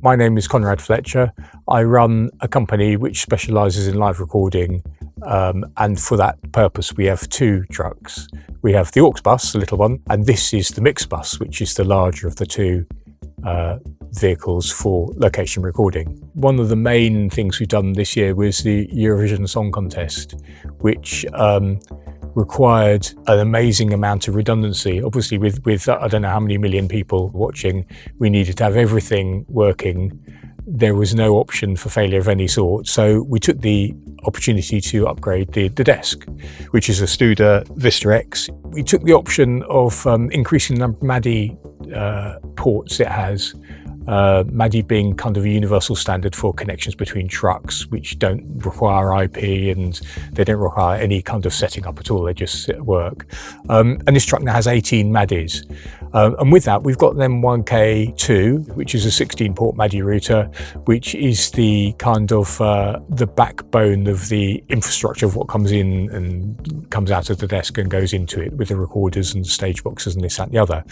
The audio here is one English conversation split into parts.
My name is Conrad Fletcher. I run a company which specialises in live recording, and for that purpose we have two trucks. We have the aux bus, the little one, and this is the mix bus, which is the larger of the two vehicles for location recording. One of the main things we've done this year was the Eurovision Song Contest, which required an amazing amount of redundancy. Obviously with I don't know how many million people watching, we needed to have everything working. There was no option for failure of any sort. So we took the opportunity to upgrade the desk, which is a Studer Vista X. We took the option of increasing the number of MADI ports it has. MADI being kind of a universal standard for connections between trucks, which don't require IP and they don't require any kind of setting up at all, they just work. And this truck now has 18 MADIs. And with that, we've got the M1K2, which is a 16-port MADI router, which is the kind of the backbone of the infrastructure of what comes in and comes out of the desk and goes into it with the recorders and stage boxes and this, that and the other.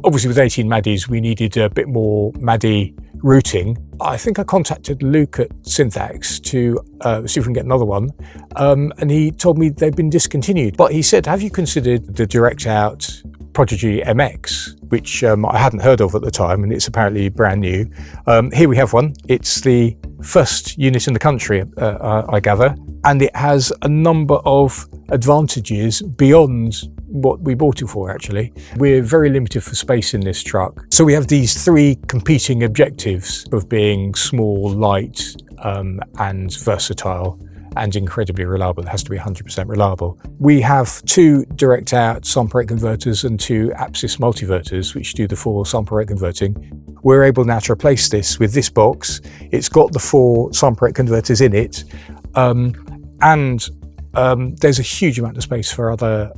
Obviously with 18 MADIs, we needed a bit more MADI routing. I think I contacted Luke at Syntax to see if we can get another one, and he told me they've been discontinued. But he said, have you considered the DirectOut PRODIGY MX, which I hadn't heard of at the time, and it's apparently brand new. Here we have one. It's the first unit in the country, I gather, and it has a number of advantages beyond what we bought it for, actually. We're very limited for space in this truck. So we have these three competing objectives of being small, light, and versatile, and incredibly reliable. It has to be 100% reliable. We have two DirectOut sample rate converters and two Apsys multiverters, which do the full sample rate converting. We're able now to replace this with this box. It's got the four sample rate converters in it, and there's a huge amount of space for other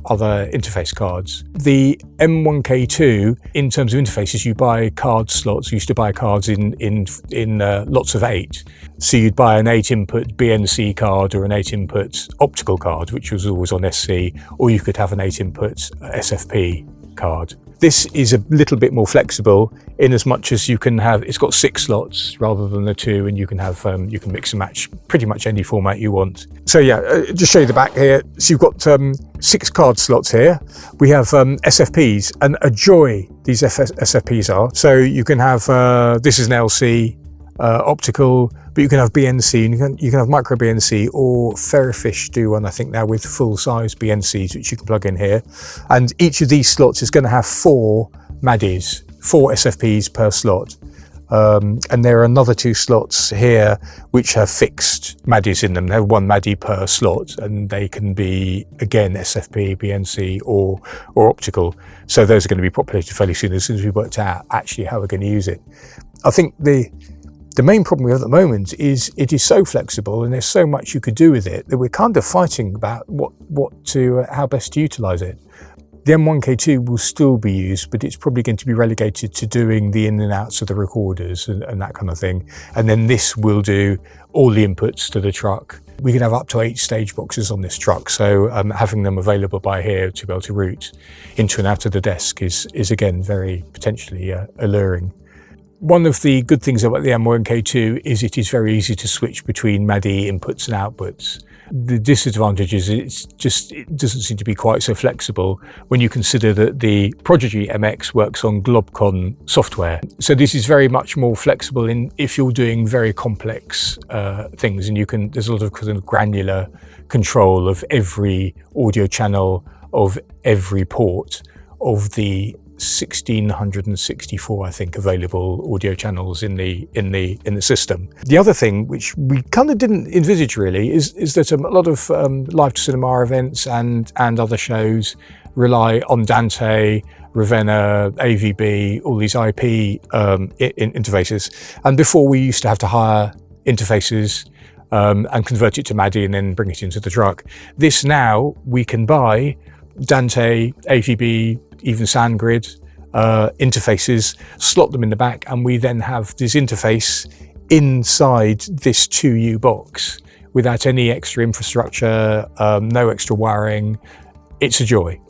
interface cards. The M1K2, in terms of interfaces, you buy card slots. You used to buy cards in lots of 8. So you'd buy an 8-input BNC card or an 8-input optical card, which was always on SC, or you could have an 8-input SFP card. This is a little bit more flexible in as much as you can have, it's got 6 slots rather than the 2, and you can have, you can mix and match pretty much any format you want. So yeah, just show you the back here. So you've got 6 card slots here. We have SFPs, and a joy these SFPs are. So you can have, this is an LC, optical, but you can have BNC, and you can have micro BNC, or Ferrofish do one, I think, now with full-size BNCs, which you can plug in here. And each of these slots is going to have 4 MADIs, 4 SFPs per slot. And there are another 2 slots here which have fixed MADIs in them. They have 1 MADI per slot, and they can be, again, SFP, BNC, or optical. So those are going to be populated fairly soon, as we worked out actually how we're going to use it. I think the main problem we have at the moment is it is so flexible and there's so much you could do with it that we're kind of fighting about how best to utilise it. The M1K2 will still be used, but it's probably going to be relegated to doing the in and outs of the recorders and that kind of thing. And then this will do all the inputs to the truck. We can have up to 8 stage boxes on this truck, so having them available by here to be able to route into and out of the desk is again very potentially alluring. One of the good things about the M1K2 is it is very easy to switch between MADI inputs and outputs. The disadvantage is it doesn't seem to be quite so flexible when you consider that the PRODIGY MX works on Globcon software. So this is very much more flexible if you're doing very complex things, and there's a lot of kind of granular control of every audio channel, of every port, of the 1,664, I think, available audio channels in the system. The other thing, which we kind of didn't envisage really, is that a lot of live to cinema events and other shows rely on Dante, Ravenna, AVB, all these IP interfaces. And before, we used to have to hire interfaces and convert it to MADI and then bring it into the truck. This now we can buy Dante, AVB, even SoundGrid interfaces, slot them in the back, and we then have this interface inside this 2U box without any extra infrastructure, no extra wiring. It's a joy.